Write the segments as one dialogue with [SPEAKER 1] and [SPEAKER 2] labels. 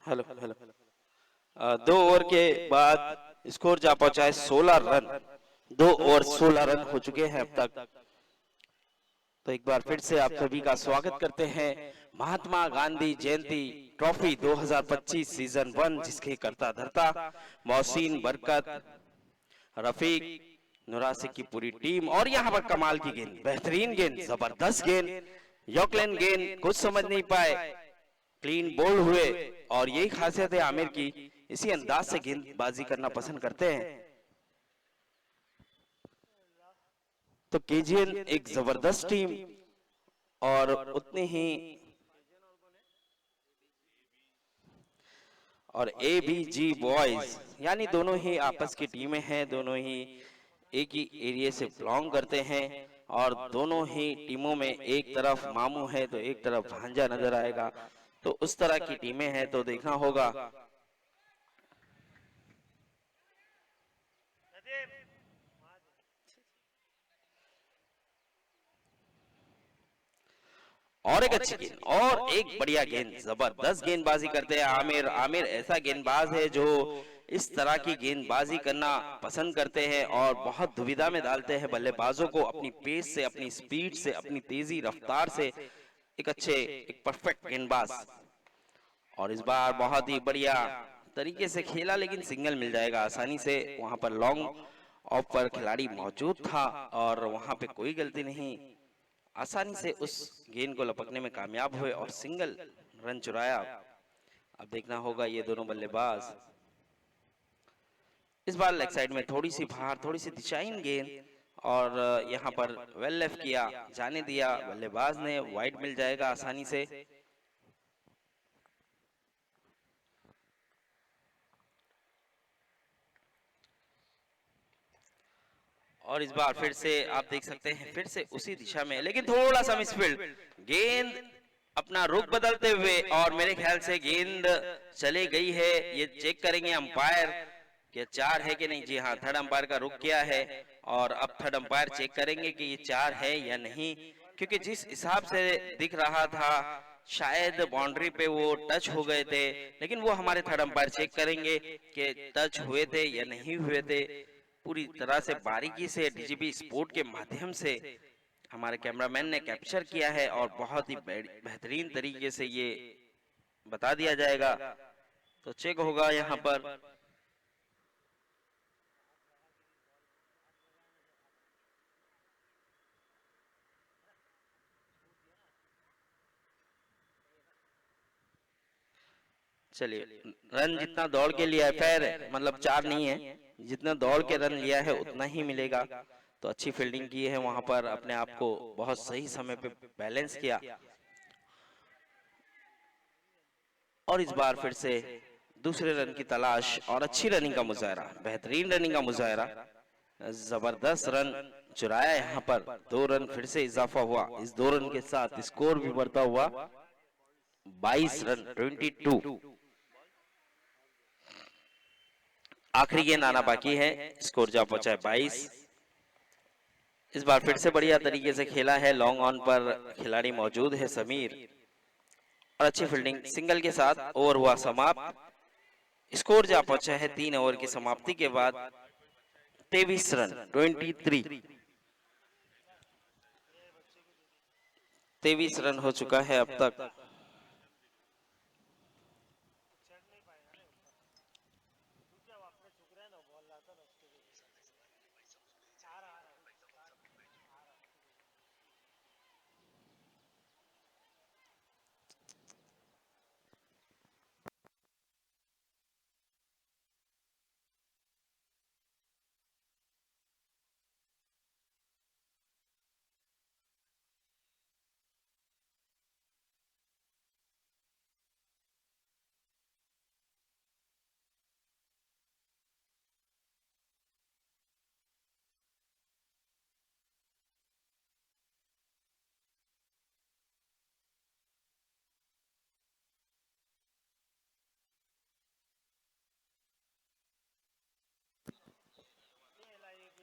[SPEAKER 1] Hello hello. 2 over के बाद score जा पहुंचा है 16 रन। 2 ओवर 16 रन हो चुके हैं अब तक। तो एक बार फिर से आप सभी का स्वागत करते हैं महात्मा गांधी जयंती ट्रॉफी 2025 सीजन 1, जिसके करता धरता मोहसिन, बरकत, रफीक, नुरासिक की पूरी टीम। और यहाँ पर कमाल की गेंद, बेहतरीन गेंद, जबरदस्त गेंद, यॉर्कलैंड गेंद, कुछ समझ नहीं पाए, क्लीन बोल्ड हुए। और यही खासियत है आमिर की, इसी अंदाज से गेंदबाजी करना पसंद करते हैं। तो केजीएन एक जबरदस्त टीम और उतने ही और एबीजी बॉयज, यानी दोनों ही आपस की टीमें हैं, दोनों ही एक ही एरिया से बिलोंग करते हैं। और दोनों ही टीमों में एक तरफ मामू है तो एक तरफ भांजा नजर आएगा। तो उस तरह की टीमें हैं, तो देखना होगा। और एक अच्छी गेंद और एक बढ़िया गेंद, जबरदस्त गेंदबाजी करते हैं आमिर। आमिर ऐसा गेंदबाज है जो इस तरह की गेंदबाजी करना पसंद करते हैं और बहुत दुविधा में डालते हैं बल्लेबाजों को, अपनी पेस से, अपनी स्पीड से, अपनी तेजी रफ्तार से। एक परफेक्ट गेंदबाज। और इस बार बहुत ही बढ़िया तरीके से खेला, लेकिन सिंगल मिल जाएगा आसानी से। वहां पर लॉन्ग ऑफ पर खिलाड़ी मौजूद था और वहां पे कोई गलती नहीं, आसानी से उस गेंद को लपकने में कामयाब हुए और सिंगल रन चुराया। अब देखना होगा ये दोनों बल्लेबाज। इस बार लेग साइड में थोड़ी सी बाहर, थोड़ी सी दिशाहीन गेंद, और यहाँ पर वेल लेफ्ट किया, जाने दिया बल्लेबाज ने, वाइड मिल जाएगा आसानी से। और इस बार फिर से आप देख सकते हैं, फिर से उसी दिशा में, लेकिन थोड़ा सा मिसफील्ड, गेंद अपना रुख बदलते हुए, और मेरे ख्याल से गेंद चले गई है। ये चेक करेंगे अंपायर कि 4 है कि नहीं। जी हाँ, थर्ड अंपायर का रुख किया है और अब थर्ड अंपायर चेक करेंगे कि ये 4 है या नहीं, क्योंकि जिस हिसाब से दिख रहा था शायद बाउंड्री पे वो टच हो गए थे, लेकिन वो हमारे थर्ड अंपायर चेक करेंगे कि टच हुए थे या नहीं हुए थे। पूरी तरह से बारीकी से डीजीपी स्पोर्ट के माध्यम से हमारे कैमरामैन ने कैप्चर किया है और बहुत ही बेहतरीन तरीके से ये बता दिया जाएगा। तो चेक होगा यहाँ पर। चलिए, रन जितना दौड़ के लिया है, फेयर मतलब 4 नहीं है, जितना दौड़ के रन लिया है उतना ही मिलेगा। तो अच्छी फील्डिंग की है वहां पर, अपने आप को बहुत सही समय पे बैलेंस किया। और इस बार फिर से दूसरे रन की तलाश और अच्छी रनिंग का मुजाहरा, बेहतरीन रनिंग का मुजाहरा, जबरदस्त रन चुराया यहाँ पर। 2 रन फिर से इजाफा हुआ, इस 2 रन के साथ स्कोर भी बढ़ता हुआ 22 रन 22। आखिरी गेंद आना बाकी है, स्कोर जा पहुंचा है 22। इस बार फिर से बढ़िया तरीके से खेला है, लॉन्ग ऑन पर खिलाड़ी मौजूद है समीर, और अच्छी फील्डिंग, सिंगल के साथ ओवर हुआ समाप्त। स्कोर जा पहुंचा है 3 ओवर की समाप्ति के बाद 23 रन 23। 23 रन हो चुका है अब तक।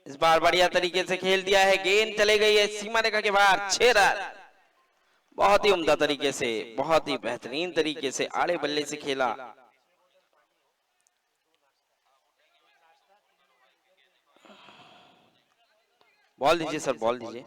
[SPEAKER 1] इस बार बढ़िया तरीके से खेल दिया है, गेंद चले गई है सीमा रेखा के बाहर, 6 रन। बहुत ही उम्दा तरीके से, बहुत ही बेहतरीन तरीके से आड़े बल्ले से खेला। बॉल दीजिए सर, बॉल दीजिए।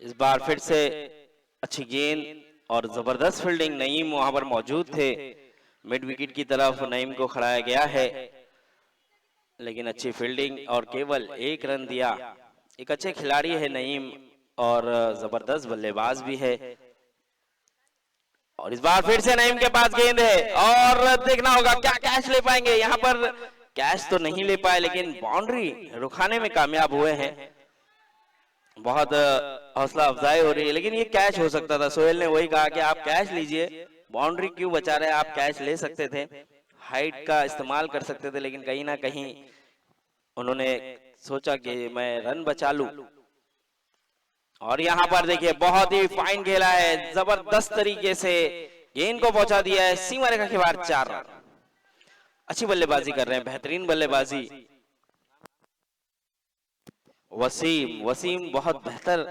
[SPEAKER 1] इस बार फिर से अच्छी गेंद और जबरदस्त फील्डिंग, नईम वहां पर मौजूद थे। मिड विकेट की तरफ नईम को खड़ाया गया है, लेकिन अच्छी फील्डिंग और केवल एक रन दिया। एक अच्छे खिलाड़ी है नईम और जबरदस्त बल्लेबाज भी है। और इस बार फिर से नईम के पास गेंद है और देखना होगा क्या कैच ले पाएंगे। यहाँ पर कैच तो नहीं ले पाए, लेकिन बाउंड्री रुकाने में कामयाब हुए हैं। बहुत हौसला अफजाई हो रही है, लेकिन ये कैच हो सकता था। सोहेल ने वही कहा कि आप कैच लीजिए, बाउंड्री क्यों बचा रहे हैं, आप कैच ले सकते थे, हाइट का इस्तेमाल कर सकते थे, लेकिन कहीं ना कहीं उन्होंने सोचा कि मैं रन बचा लूं। और यहाँ पर देखिए बहुत ही फाइन खेला है, जबरदस्त तरीके से गेंद को पहुंचा दिया है सीमा रेखा के बाहर। 4 रन। अच्छी बल्लेबाजी कर रहे हैं, बेहतरीन बल्लेबाजी। वसीम वसीम बहुत बेहतर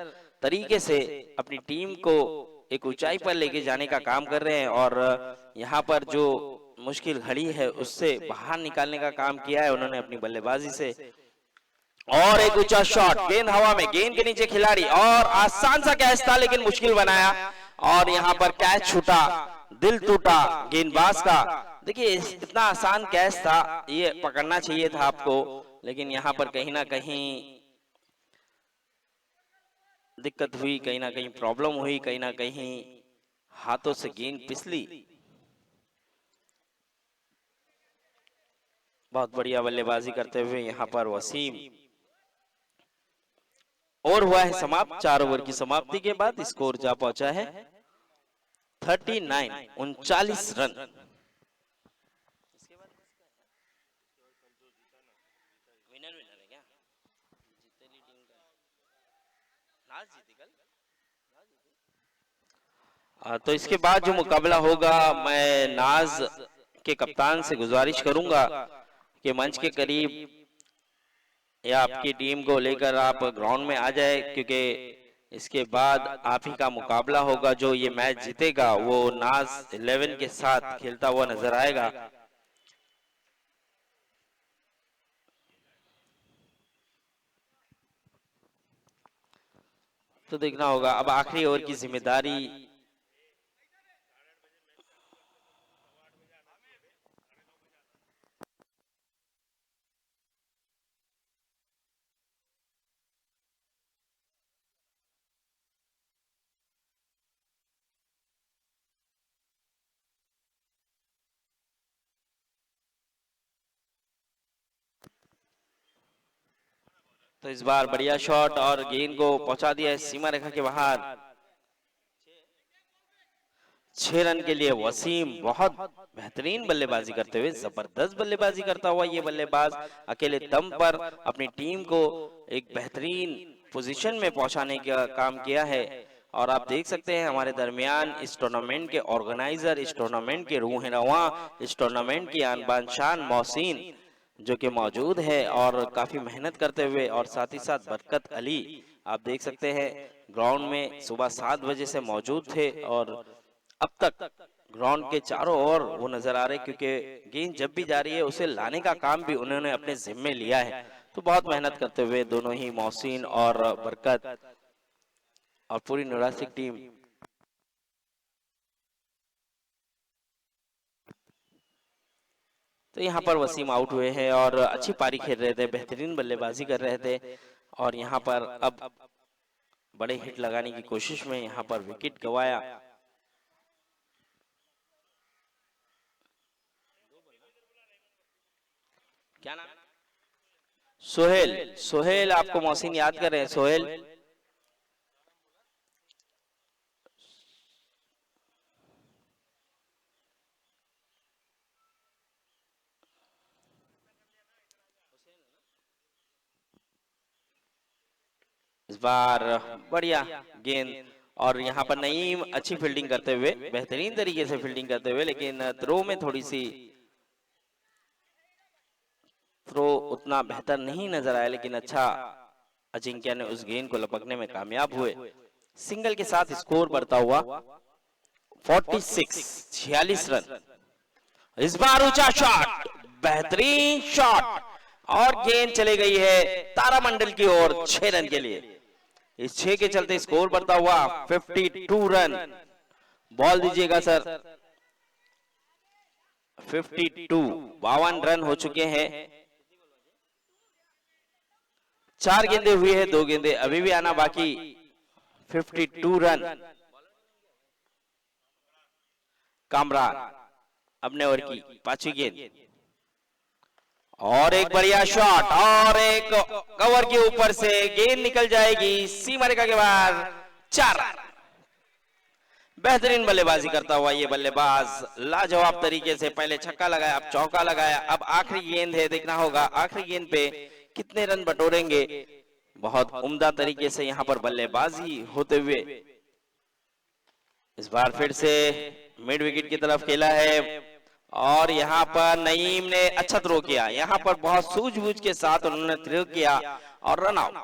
[SPEAKER 1] तरीके से अपनी टीम को एक ऊंचाई पर लेके जाने का काम कर रहे हैं और यहाँ पर जो मुश्किल घड़ी है उससे बाहर निकालने का काम किया है उन्होंने अपनी बल्लेबाजी से। और एक ऊंचा शॉट, गेंद हवा में, गेंद के नीचे खिलाड़ी, और आसान सा कैच था लेकिन मुश्किल बनाया। और यहाँ पर कैच छूटा, दिल टूटा गेंदबाज का। देखिए इतना आसान कैच था, ये पकड़ना चाहिए था आपको, लेकिन यहाँ पर कहीं ना कहीं दिक्कत हुई, कहीं ना कहीं प्रॉब्लम हुई, कहीं ना कहीं हाथों से गेंद फिसली। बहुत बढ़िया बल्लेबाजी करते हुए यहाँ पर वसीम। और हुआ है समाप्त। 4 ओवर की समाप्ति के बाद स्कोर जा पहुंचा है 39, 39 रन। तो इसके बाद जो मुकाबला होगा, मैं नाज के कप्तान से गुजारिश करूंगा कि मंच के करीब या आपकी टीम को लेकर आप ग्राउंड में आ जाए, क्योंकि इसके बाद आप ही का मुकाबला होगा। जो ये मैच जीतेगा वो नाज 11 के साथ खेलता हुआ नजर आएगा। तो देखना होगा अब आखिरी ओवर की जिम्मेदारी। तो इस बार बढ़िया शॉट और गेंद को पहुंचा दिया है सीमा रेखा के बाहर। 6 रन के लिए वसीम बहुत बेहतरीन बल्लेबाजी करते हुए, जबरदस्त बल्लेबाजी करता हुआ ये बल्लेबाज अकेले दम पर अपनी टीम को एक बेहतरीन पोजीशन में पहुंचाने का काम किया है। और आप देख सकते हैं हमारे दरमियान इस टूर्नामेंट के ऑर्गेनाइजर, इस टूर्नामेंट के रूह रवां, इस टूर्नामेंट की आन बान शान मोहसिन जो कि मौजूद है और काफी मेहनत करते हुए, और साथ ही साथ बरकत अली आप देख सकते हैं ग्राउंड में सुबह 7 बजे से मौजूद थे और अब तक ग्राउंड के चारों ओर वो नजर आ रहे, क्योंकि गेंद जब भी जा रही है उसे लाने का काम भी उन्होंने अपने जिम्मे लिया है। तो बहुत मेहनत करते हुए दोनों ही मोहसिन और बरकत और पूरी नुरासिक टीम। तो यहाँ पर वसीम आउट हुए हैं और अच्छी पारी खेल रहे थे, बेहतरीन बल्लेबाजी कर रहे थे, और यहाँ पर अब बड़े हिट लगाने की कोशिश में यहाँ पर विकेट गंवाया। क्या नाम? सोहेल। सोहेल आपको मोहसिन याद कर रहे हैं? सोहेल इस बार बढ़िया गेंद, और यहाँ पर नईम अच्छी फील्डिंग करते हुए, बेहतरीन तरीके से फील्डिंग करते हुए, लेकिन थ्रो में थोड़ी सी थ्रो उतना बेहतर नहीं नजर आया, लेकिन अच्छा अजिंक्य ने उस गेंद को लपकने में कामयाब हुए। सिंगल के साथ स्कोर बढ़ता हुआ 46, 46 रन। इस बार ऊंचा शॉट, बेहतरीन शॉट, और गेंद चली गई है तारामंडल की ओर 6 रन के लिए। इस 6 के चलते स्कोर बढ़ता हुआ 52 रन। बॉल दीजिएगा सर। 52, 52 रन हो चुके हैं। 4 गेंदे हुई है, 2 गेंदे अभी भी आना बाकी। 52 रन। कामरान अपने ओवर की 5वीं गेंद, और एक बढ़िया शॉट, और एक कवर के ऊपर से गेंद निकल जाएगी सीमा रेखा के बाहर। 4 रन। बेहतरीन बल्लेबाजी करता हुआ ये बल्लेबाज लाजवाब तरीके से पहले छक्का लगाया, अब चौका लगाया, अब आखिरी गेंद है, देखना होगा आखिरी गेंद पे कितने रन बटोरेंगे। बहुत उम्दा तरीके से यहाँ पर बल्लेबाजी होते हुए इस बार फिर से मिड विकेट की तरफ खेला है, और यहाँ पर नईम ने अच्छा थ्रो किया। यहाँ पर बहुत सूझबूझ के साथ उन्होंने थ्रो किया और रन आउट।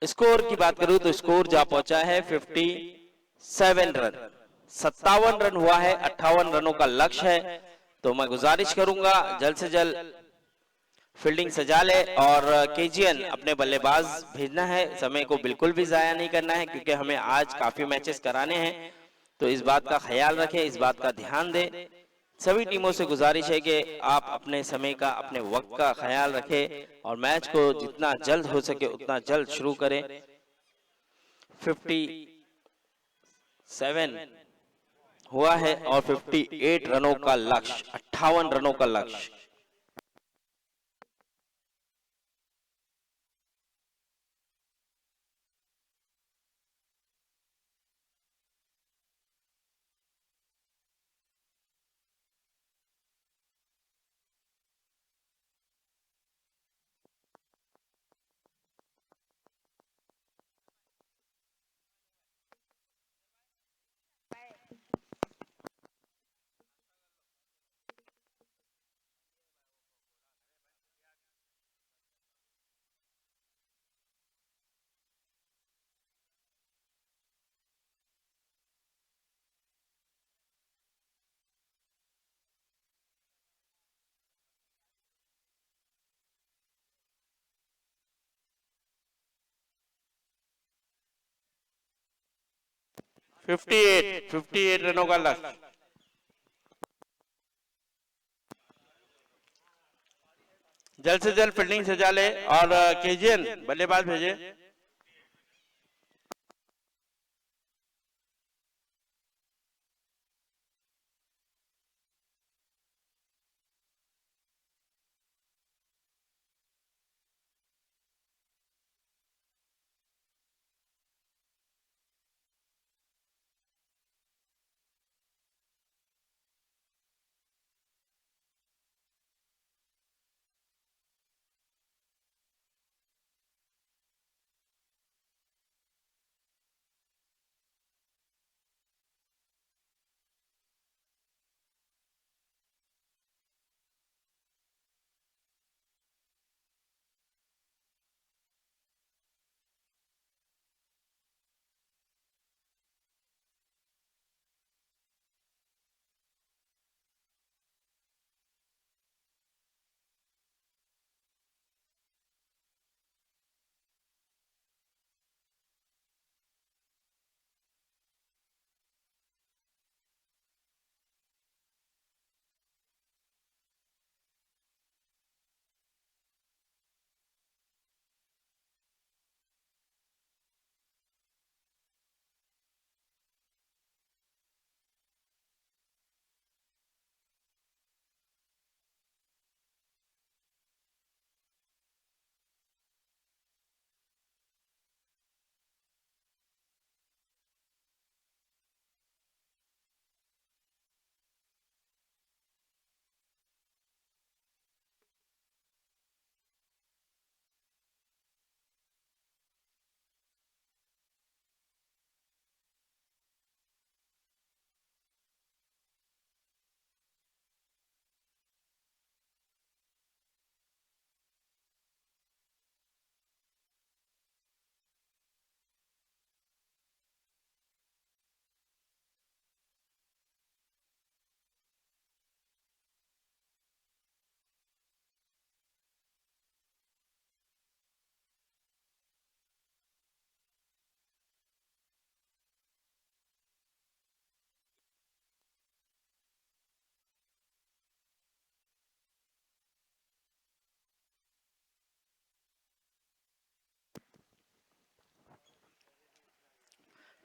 [SPEAKER 1] स्कोर की बात करूं तो स्कोर जा पहुंचा है 57 रन। 57 रन हुआ है, 58 रनों का लक्ष्य है। तो मैं गुजारिश करूंगा जल्द से जल्द फील्डिंग सजा ले, और केजीएन अपने बल्लेबाज भेजना है। समय को बिल्कुल भी जाया नहीं करना है, क्योंकि हमें आज काफी मैचेस कराने हैं। तो इस बात का ख्याल रखें, इस बात का ध्यान दें। सभी टीमों से गुजारिश है कि आप अपने समय का, अपने वक्त का ख्याल रखें, और मैच को जितना जल्द हो सके उतना जल्द शुरू करें। 57 हुआ है, और 58 रनों का लक्ष्य, 58 रनों का लक्ष्य। फिफ्टी एट रनों का लक्ष्य। जल्द से जल्द फील्डिंग सजा ले, और केजीएन बल्लेबाज भेजे।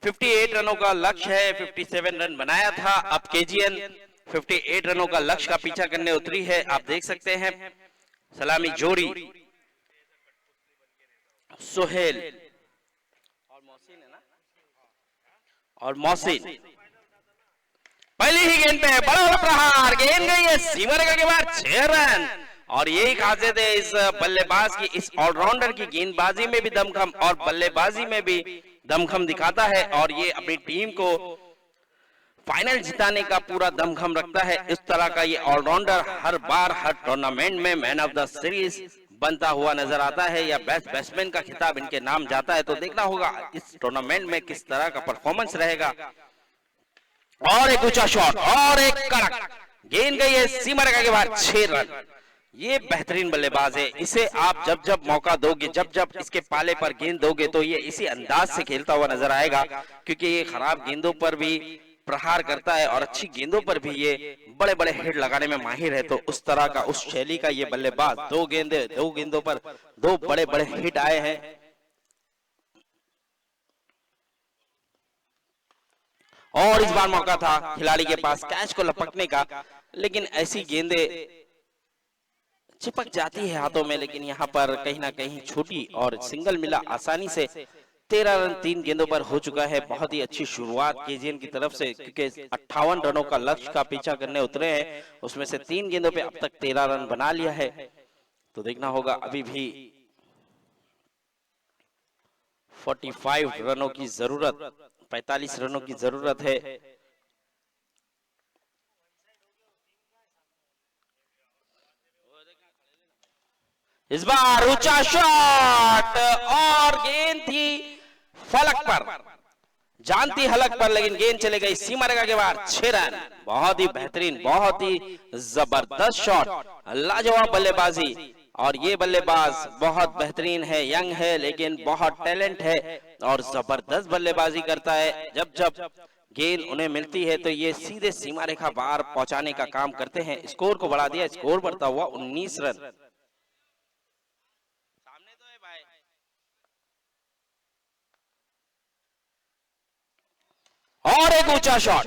[SPEAKER 1] 58 रनों का लक्ष्य है, 57 रन बनाया था। अब केजीएन 58 रनों का लक्ष्य का पीछा करने उतरी है। आप देख सकते हैं सलामी जोड़ी सोहेल और मोहसिन। पहली ही गेंद पे बड़ा प्रहार, गेंद गई है सीमा रेखा के बाद 6 रन। और यही खासियत है इस बल्लेबाज की, इस ऑलराउंडर की, गेंदबाजी में भी दमखम और बल्लेबाजी में भी दमखम दिखाता है और ये अपनी टीम को फाइनल जिताने का पूरा दमखम रखता है। इस तरह का ये ऑलराउंडर हर बार हर टूर्नामेंट में मैन ऑफ द सीरीज बनता हुआ नजर आता है या बेस्ट बैट्समैन का खिताब इनके नाम जाता है। तो देखना होगा इस टूर्नामेंट में किस तरह का परफॉर्मेंस रहेगा। और एक ऊंचा शॉट और एक कड़क गेंद गई है सीमा रेखा के बाद 6 रन। ये बेहतरीन बल्लेबाज है, इसे आप जब जब मौका दोगे, जब जब इसके पाले पर गेंद दोगे तो ये इसी अंदाज से खेलता हुआ नजर आएगा, क्योंकि ये खराब गेंदों पर भी प्रहार करता है और अच्छी गेंदों पर भी ये बड़े बड़े हिट लगाने में माहिर है। तो उस तरह का, उस शैली का ये बल्लेबाज, दो गेंदों पर 2 बड़े बड़े हिट आए हैं। और इस बार मौका था खिलाड़ी के पास कैच को लपकने का, लेकिन ऐसी गेंदें चिपक जाती है हाथों में। लेकिन यहाँ पर कहीं ना कहीं छोटी और सिंगल मिला आसानी से। 13 रन 3 गेंदों पर हो चुका है। बहुत ही अच्छी शुरुआत केजीएन की तरफ से, क्योंकि 58 रनों का लक्ष्य का पीछा करने उतरे हैं, उसमें से 3 गेंदों पे अब तक 13 रन बना लिया है। तो देखना होगा, अभी भी 45 रनों की जरूरत, 45 रनों की जरूरत है। इस बार ऊंचा शॉट और गेंद थी फलक पर, जानती हलक पर, लेकिन गेंद चले गई सीमा रेखा के बाहर। 6 रन। बहुत ही बेहतरीन, बहुत ही जबरदस्त शॉट, लाजवाब बल्लेबाजी। और ये बल्लेबाज बहुत बेहतरीन है, यंग है लेकिन बहुत टैलेंट है और जबरदस्त बल्लेबाजी करता है। जब जब गेंद उन्हें मिलती है तो ये सीधे सीमा रेखा बाहर पहुंचाने का काम करते हैं। स्कोर को बढ़ा दिया, स्कोर बढ़ता हुआ 19 रन। और एक ऊंचा शॉट,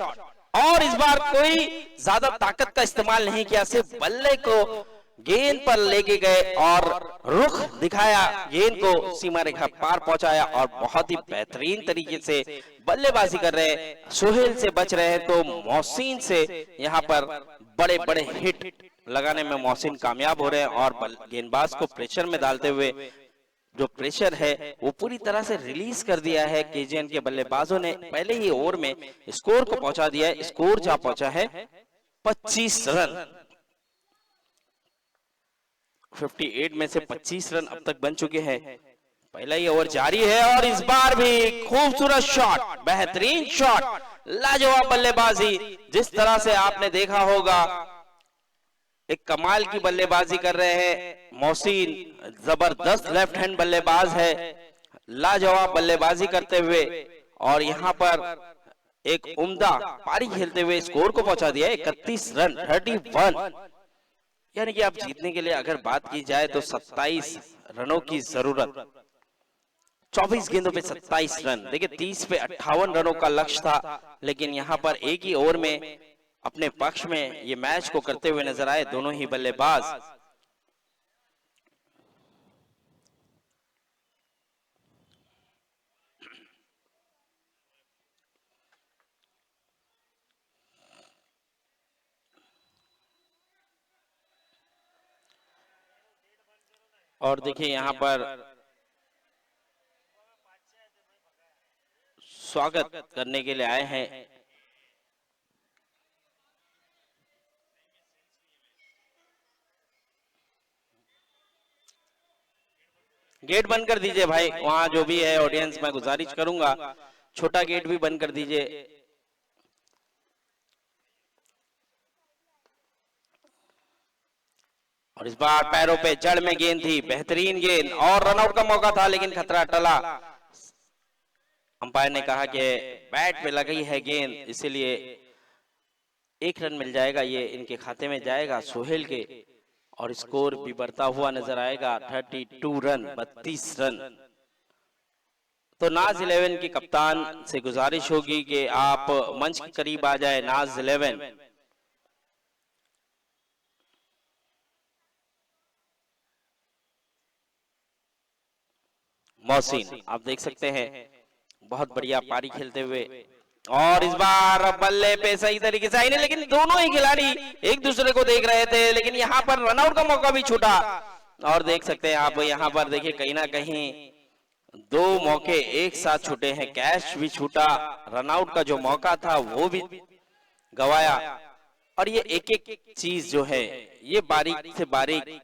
[SPEAKER 1] और इस बार कोई ज्यादा ताकत का इस्तेमाल नहीं किया, सिर्फ बल्ले को गेंद पर लेके गए और रुख दिखाया, गेंद को सीमा रेखा पार पहुंचाया और बहुत ही बेहतरीन तरीके से बल्लेबाजी कर रहे हैं। सोहेल से बच रहे हैं तो मोहसिन से यहाँ पर बड़े बड़े हिट लगाने में मोहसिन कामयाब हो रहे हैं और गेंदबाज को प्रेशर में डालते हुए जो प्रेशर है वो पूरी तरह से रिलीज कर दिया है। केजीएन के बल्लेबाजों ने पहले ही ओवर में स्कोर को पहुंचा दिया है। स्कोर जा पहुंचा है 25 रन। 58 में से 25 रन अब तक बन चुके हैं। पहला ही ओवर जारी है और इस बार भी खूबसूरत शॉट, बेहतरीन शॉट, लाजवाब बल्लेबाजी। जिस तरह से आपने देखा होगा, एक कमाल की बल्लेबाजी कर रहे हैं मोहसिन, जबरदस्त लेफ्ट हैंड बल्लेबाज है, लाजवाब बल्लेबाजी करते हुए और यहाँ पर एक उम्दा पारी खेलते हुए स्कोर को पहुंचा दिया 31 रन 31। यानी कि आप जीतने के लिए अगर बात की जाए तो 27 रनों की जरूरत, 24 गेंदों पे 27 रन। देखिए 30 पे 58 रनों का लक्ष्य था, लेकिन यहाँ पर एक ही ओवर में अपने पक्ष में ये मैच को करते हुए नजर आए दोनों ही बल्लेबाज। और देखिए यहाँ पर स्वागत करने के लिए आए हैं गेट बंद कर दीजिए भाई, वहां जो भी है ऑडियंस, मैं गुजारिश करूंगा छोटा गेट भी बंद कर दीजिए। और इस बार पैरों पे जड़ में गेंद थी, बेहतरीन गेंद और रनआउट का मौका था, लेकिन खतरा टला। अंपायर ने कहा कि बैट पे लगी है गेंद, इसीलिए 1 रन मिल जाएगा, ये इनके खाते में जाएगा सोहेल के। और स्कोर भी बढ़ता हुआ नजर आएगा 32 रन 32 रन। तो नाज 11 के कप्तान से गुजारिश होगी कि आप मंच के करीब आ जाए। नाज 11, मोहसिन आप देख सकते हैं बहुत बढ़िया पारी खेलते हुए, और इस बार बल्ले पे सही तरीके से आई नहीं, लेकिन दोनों ही खिलाड़ी एक दूसरे को देख रहे थे, लेकिन यहाँ पर रनआउट का मौका भी छूटा। और देख सकते हैं आप यहाँ पर देखिए कहीं ना कहीं दो मौके एक साथ छूटे हैं, कैच भी छूटा, रनआउट का जो मौका था वो भी गवाया। और ये एक एक चीज जो है ये बारीक से बारीक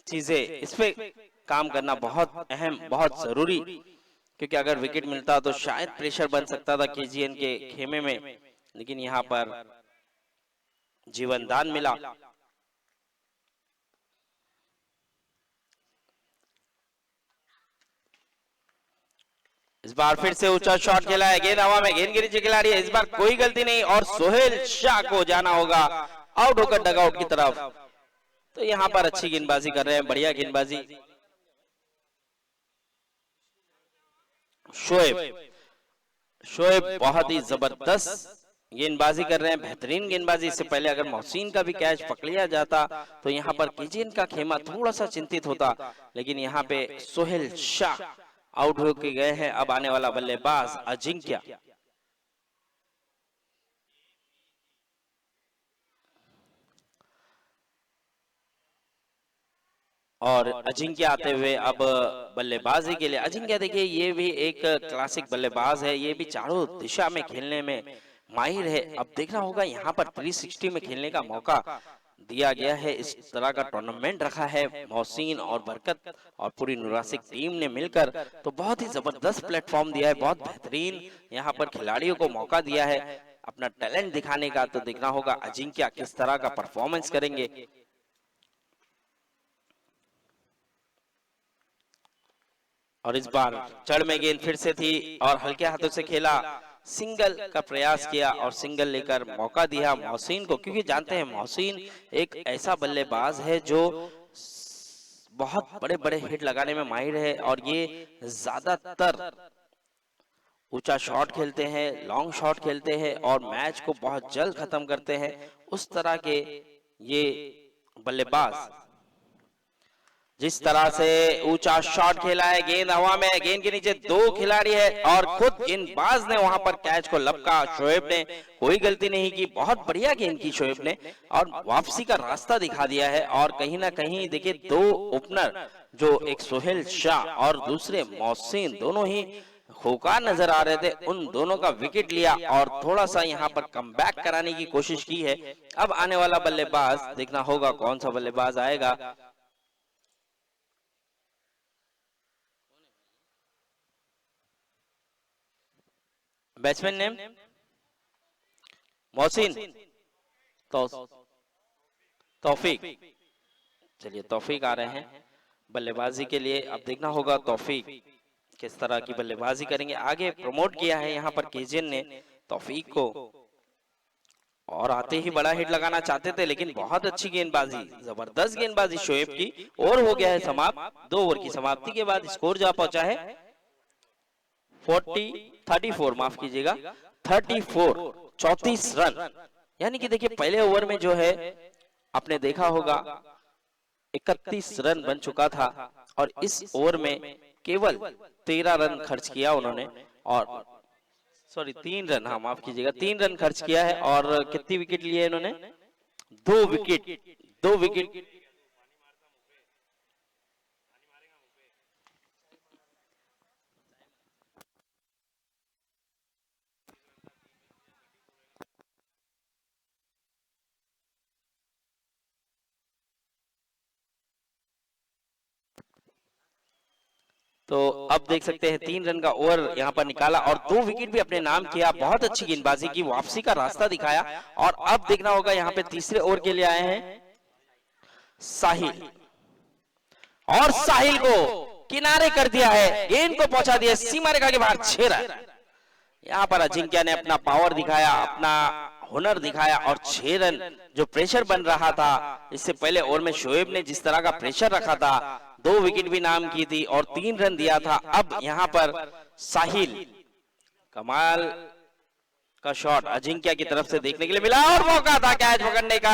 [SPEAKER 1] चीजें, इस पे काम करना बहुत अहम, बहुत जरूरी, क्योंकि अगर विकेट मिलता तो शायद प्रेशर बन सकता था केजीएन के खेमे में, लेकिन यहाँ पर जीवन दान मिला। इस बार फिर से ऊंचा शॉट खेला है, गेंद हवा में, गेंद के नीचे खिलाड़ी है, इस बार कोई गलती नहीं, और सोहेल शाह को जाना होगा आउट होकर डगआउट की तरफ। तो यहाँ पर अच्छी गेंदबाजी कर रहे हैं, बढ़िया गेंदबाजी। शोएब बहुत ही जबरदस्त गेंदबाजी कर रहे हैं, बेहतरीन गेंदबाजी। इससे पहले अगर मोहसिन का भी कैच पकड़ लिया जाता तो यहाँ पर केजीएन का खेमा थोड़ा सा चिंतित होता, लेकिन यहाँ पे सोहेल शाह आउट होके गए हैं। अब आने वाला बल्लेबाज अजिंक्य, और अजिंक्य आते हुए अब बल्लेबाजी के लिए। अजिंक्य देखिए ये भी एक क्लासिक बल्लेबाज है, ये भी चारों दिशा में खेलने में माहिर है। अब देखना होगा यहाँ पर 360 में खेलने का मौका दिया गया है, इस तरह का टूर्नामेंट रखा है मोहसिन और बरकत और पूरी नुरासिक टीम ने मिलकर, तो बहुत ही जबरदस्त प्लेटफॉर्म दिया है, बहुत बेहतरीन यहाँ पर खिलाड़ियों को मौका दिया है अपना टैलेंट दिखाने का। तो देखना होगा अजिंक्य किस तरह का परफॉर्मेंस करेंगे। और इस बार चढ़ में गेंद फिर से थी और हल्के हाथों से खेला, सिंगल का प्रयास किया और सिंगल लेकर मौका दिया मोहसिन को, क्योंकि जानते हैं मोहसिन एक ऐसा बल्लेबाज है जो बहुत बड़े बड़े हिट लगाने में माहिर है, और ये ज्यादातर ऊंचा शॉट खेलते हैं, लॉन्ग शॉट खेलते हैं और मैच को बहुत जल्द खत्म करते हैं, उस तरह के ये बल्लेबाज। जिस तरह से ऊंचा शॉट खेला है, गेंद हवा में, गेंद के नीचे दो खिलाड़ी है और खुद गेंदबाज ने वहां पर कैच को लपका। शोएब ने कोई गलती नहीं की, बहुत बढ़िया गेंद की शोएब ने और वापसी का रास्ता दिखा दिया है। और कहीं ना कहीं देखिए दो ओपनर, जो एक सोहेल शाह और दूसरे मोहसिन, दोनों ही खूंखार नजर आ रहे थे, उन दोनों का विकेट लिया और थोड़ा सा यहाँ पर कमबैक कराने की कोशिश की है। अब आने वाला बल्लेबाज देखना होगा कौन सा बल्लेबाज आएगा। बैट्समैन नेम मोहसिन, तौफीक। चलिए तौफीक आ रहे हैं बल्लेबाजी के लिए। अब देखना होगा तौफीक किस तरह की बल्लेबाजी करेंगे। आगे प्रमोट किया है यहाँ पर केजीएन ने तौफीक को, और आते ही बड़ा हिट लगाना चाहते थे, लेकिन बहुत अच्छी गेंदबाजी, जबरदस्त गेंदबाजी शोएब की। और हो गया है समाप्त। 2 ओवर की समाप्ति के बाद स्कोर जा पहुंचा है 34, माफ कीजिएगा 34, 34 रन। यानी कि देखिए पहले ओवर में जो है आपने देखा होगा 31 रन बन चुका था, और इस ओवर में केवल 13 रन खर्च किया उन्होंने, और सॉरी 3 रन, हाँ माफ कीजिएगा 3 रन खर्च किया है। और कितनी विकेट लिए इन्होंने? 2 विकेट। तो अब देख सकते हैं 3 रन का ओवर यहाँ पर निकाला और 2 विकेट भी अपने नाम किया। बहुत अच्छी गेंदबाजी की, वापसी का रास्ता दिखाया। और अब देखना होगा यहाँ पे तीसरे ओवर के लिए आए हैं साहिल, और साहिल को किनारे कर दिया है, गेंद को पहुंचा दिया सीमा रेखा के बाहर, 6 रन। यहाँ पर अजिंक्य ने अपना पावर दिखाया, अपना हुनर दिखाया और 6 रन। जो प्रेशर बन रहा था इससे पहले ओवर में शोएब ने जिस तरह का प्रेशर रखा था, 2 विकेट भी नाम की थी और 3 रन दिया था। अब यहाँ पर साहिल, कमाल का शॉट अजिंक्य की तरफ से देखने के लिए मिला और मौका था कैच पकड़ने का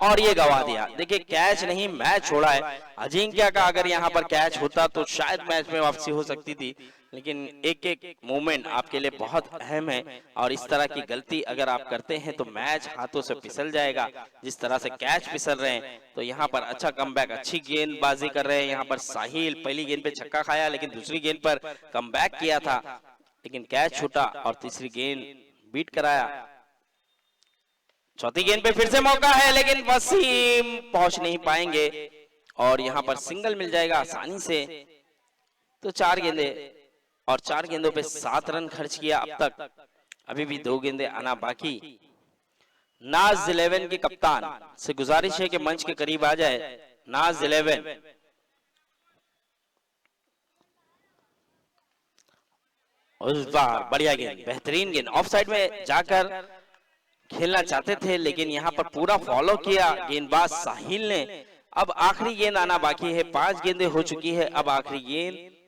[SPEAKER 1] और ये गवा दिया। देखिए कैच नहीं मैच छोड़ा है अजिंक्य का। अगर यहाँ पर कैच होता तो शायद मैच में वापसी हो सकती थी, लेकिन एक एक मोमेंट आपके लिए बहुत अहम है और इस तरह की गलती अगर आप करते हैं तो मैच हाथों से फिसल जाएगा। जिस तरह से कैच फिसल रहे हैं तो यहाँ पर अच्छा कमबैक, अच्छी गेंदबाजी कर रहे हैं यहाँ पर साहिल। पहली गेंद पे छक्का खाया लेकिन दूसरी गेंद पर कमबैक किया था, लेकिन कैच छूटा और तीसरी गेंद बीट कराया। चौथी गेंद पे फिर से मौका है लेकिन वसीम पहुंच नहीं पाएंगे और यहां पर सिंगल मिल जाएगा आसानी से। तो 4 गेंदे और 4 गेंदों पे 7 रन खर्च किया अब तक। अभी भी 2 गेंदे आना बाकी। नाज 11 के कप्तान से गुजारिश है कि मंच के करीब आ जाए। नाज 11 उस बार बढ़िया गेंद, बेहतरीन गेंद, ऑफ साइड में जाकर खेलना चाहते थे लेकिन यहाँ पर पूरा फॉलो किया गेंदबाज साहिल ने। अब आखिरी गेंद आना बाकी है, 5 गेंदें हो चुकी है, अब आखिरी गेंद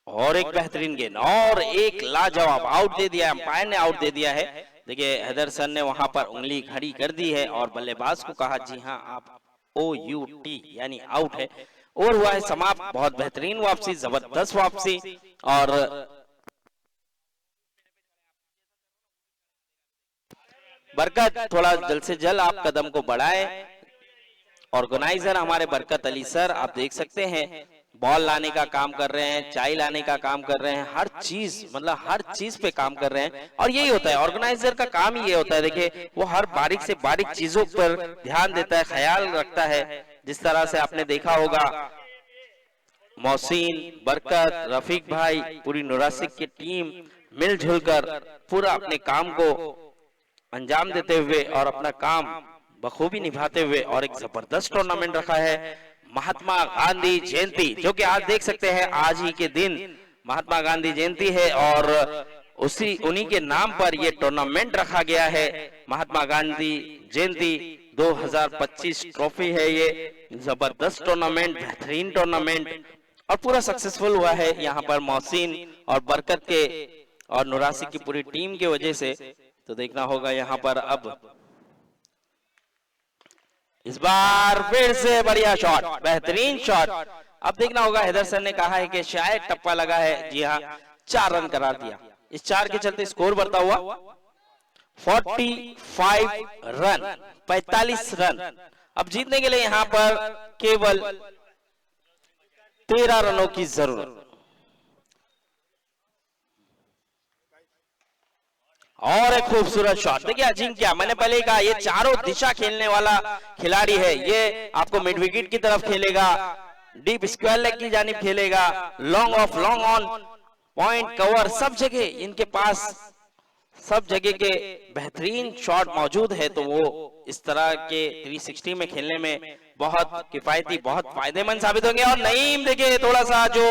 [SPEAKER 1] और एक बेहतरीन गेंद और एक लाजवाब आउट दे दिया, अंपायर ने आउट दे दिया है। देखिए हैदरसन ने वहां पर उंगली खड़ी कर दी है और बल्लेबाज को कहा जी हाँ आप OUT यानी आउट है। और हुआ है समाप्त। बहुत बेहतरीन वापसी, जबरदस्त वापसी और बरकत थोड़ा जल्द से जल्द आप कदम को बढ़ाएं। ऑर्गेनाइजर हमारे बरकत अली सर आप देख सकते हैं बॉल लाने का काम कर रहे हैं, चाय लाने का काम कर रहे हैं, हर चीज मतलब हर चीज पे काम कर रहे हैं और यही होता है ऑर्गेनाइजर का काम ही ये होता है। देखिए वो हर बारीक से बारीक चीजों पर ध्यान देता है, ख्याल रखता है। जिस तरह से आपने देखा होगा मोहसिन, बरकत, रफीक भाई, पूरी नुरासिक की टीम मिलजुल कर पूरा अपने काम को अंजाम देते हुए और अपना काम बखूबी निभाते हुए और एक जबरदस्त टूर्नामेंट रखा है महात्मा गांधी जयंती, जो कि आज देख सकते हैं आज ही के दिन महात्मा गांधी जयंती है और उन्हीं के नाम पर यह टूर्नामेंट रखा गया है। महात्मा गांधी जयंती 2025 ट्रॉफी है ये, जबरदस्त टूर्नामेंट, बेहतरीन टूर्नामेंट और पूरा सक्सेसफुल हुआ है यहाँ पर मोहसिन और बरकत के और नुरासी की पूरी टीम की वजह से। तो देखना होगा यहाँ पर अब इस बार फिर से बढ़िया शॉट, बेहतरीन शॉट। अब देखना होगा हैदरसन ने कहा है कि शायद टप्पा लगा है, जी हाँ 4 रन करार दिया। इस 4 के चलते स्कोर बढ़ता हुआ 45 रन, 45 रन। अब जीतने के लिए यहाँ पर केवल 13 रनों की जरूरत और एक खूबसूरत शॉट। देखिए अजिंक्य, मैंने पहले ही कहा ये चारों दिशा खेलने वाला खिलाड़ी है। ये आपको मिड विकेट की तरफ खेलेगा, डीप स्क्वायर लेग की जानिब खेलेगा, long off, long on, point cover, सब जगह इनके पास सब जगह के बेहतरीन शॉट मौजूद है। तो वो इस तरह के 360 में खेलने में बहुत किफायती, बहुत फायदेमंद साबित होंगे। और नईम देखिए थोड़ा सा जो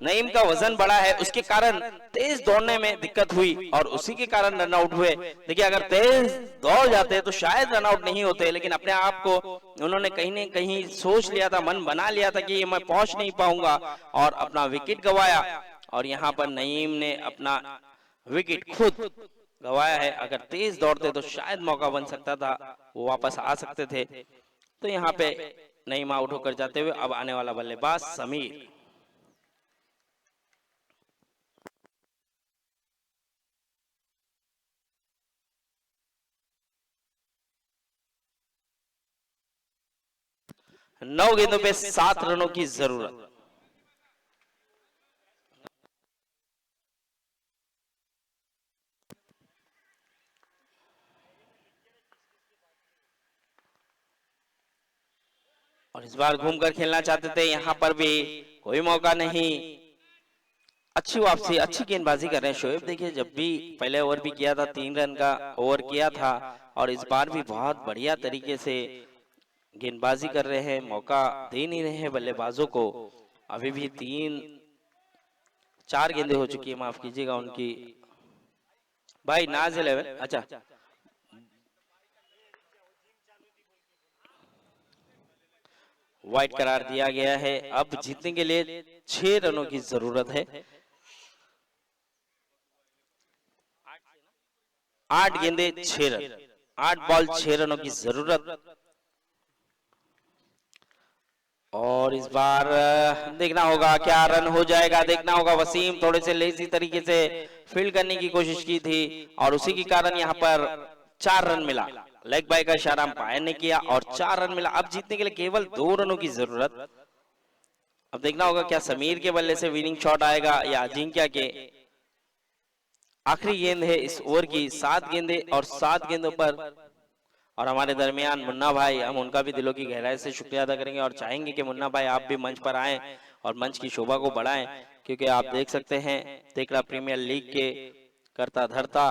[SPEAKER 1] नईम का वजन बड़ा है उसके कारण तेज दौड़ने में दिक्कत हुई और उसी के कारण रन आउट हुए। देखिए अगर तेज दौड़ जाते तो शायद रन आउट नहीं होते, लेकिन अपने आप को उन्होंने कहीं न कहीं सोच लिया था, मन बना लिया था कि मैं पहुंच नहीं पाऊंगा और अपना विकेट गंवाया। और यहाँ पर नईम ने अपना विकेट खुद गंवाया है। अगर तेज दौड़ते तो शायद मौका बन सकता था, वो वापस आ सकते थे। तो यहाँ पे नईम आउट होकर जाते हुए अब आने वाला बल्लेबाज समीर। नौ गेंदों पे 7 रनों की जरूरत। और इस बार घूमकर खेलना चाहते थे, यहाँ पर भी कोई मौका नहीं। अच्छी वापसी, अच्छी गेंदबाजी कर रहे हैं शोएब। देखिए जब भी पहले ओवर भी किया था 3 रन का ओवर किया था और इस बार भी बहुत बढ़िया तरीके से गेंदबाजी कर रहे हैं, मौका दे नहीं रहे हैं बल्लेबाजों को। अभी भी 4 गेंदें हो चुकी है, माफ कीजिएगा उनकी भाई नाज 11। अच्छा वाइड करार दिया गया है। अब जीतने के लिए 6 रनों की जरूरत है। 8 गेंदे 6 रन, 8 बॉल 6 रनों की जरूरत। और इस बार देखना होगा क्या रन हो जाएगा, देखना होगा। वसीम थोड़े से लेजी तरीके से फील्ड करने की कोशिश की थी और उसी के कारण यहाँ पर 4 रन मिला। लेग बाय का इशारा अंपायर ने किया और 4 रन मिला। अब जीतने के लिए केवल 2 रनों की जरूरत। अब देखना होगा क्या समीर के बल्ले से विनिंग शॉट आएगा या अजिंक्य के। आखिरी गेंद है इस ओवर की, 7 गेंदे और 7 गेंदों पर। और हमारे दरमियान मुन्ना भाई, हम उनका भी दिलों की गहराई से शुक्रिया अदा करेंगे और चाहेंगे कि मुन्ना भाई आप भी मंच पर आएं और मंच की शोभा को बढ़ाएं, क्योंकि आप देख सकते हैं तेकड़ा प्रीमियर लीग के करता धरता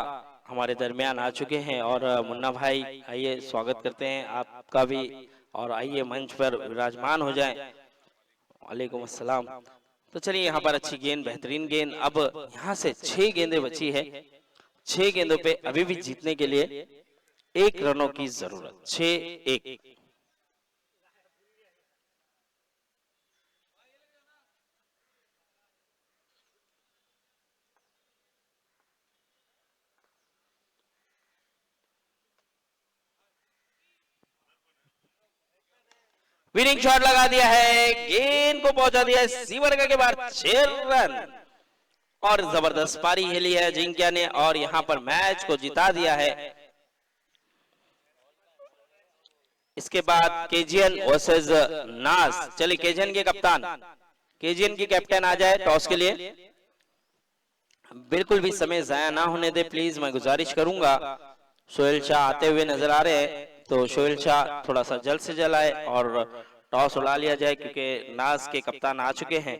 [SPEAKER 1] हमारे दरमियान आ चुके हैं। और मुन्ना भाई आइए स्वागत करते हैं आपका भी, और आइए मंच पर विराजमान हो जाएं। वालेकुम अस्सलाम। तो चलिए यहाँ पर अच्छी गेंद, बेहतरीन गेंद। अब यहाँ से 6 गेंदें बची है। 6 गेंदों पे अभी भी जीतने के लिए 1 रनों की जरूरत। 6-1। विनिंग शॉट लगा दिया है, गेंद को पहुंचा दिया है सीवर के बाद 6 रन। और जबरदस्त पारी खेली है अजिंक्य ने और यहां पर मैच को जिता दिया है। इसके बाद केजीएन वर्सेस नाज। चलिए केजीएन के कप्तान, केजीएन की कैप्टन आ जाए टॉस के लिए। बिल्कुल भी समय जाया ना होने दे प्लीज, मैं गुजारिश करूंगा। सोहेल शाह आते हुए नजर आ रहे हैं, तो सोहेल शाह थोड़ा सा जल्द से जल्द आए और टॉस उड़ा लिया जाए, क्योंकि नाज के कप्तान आ चुके हैं।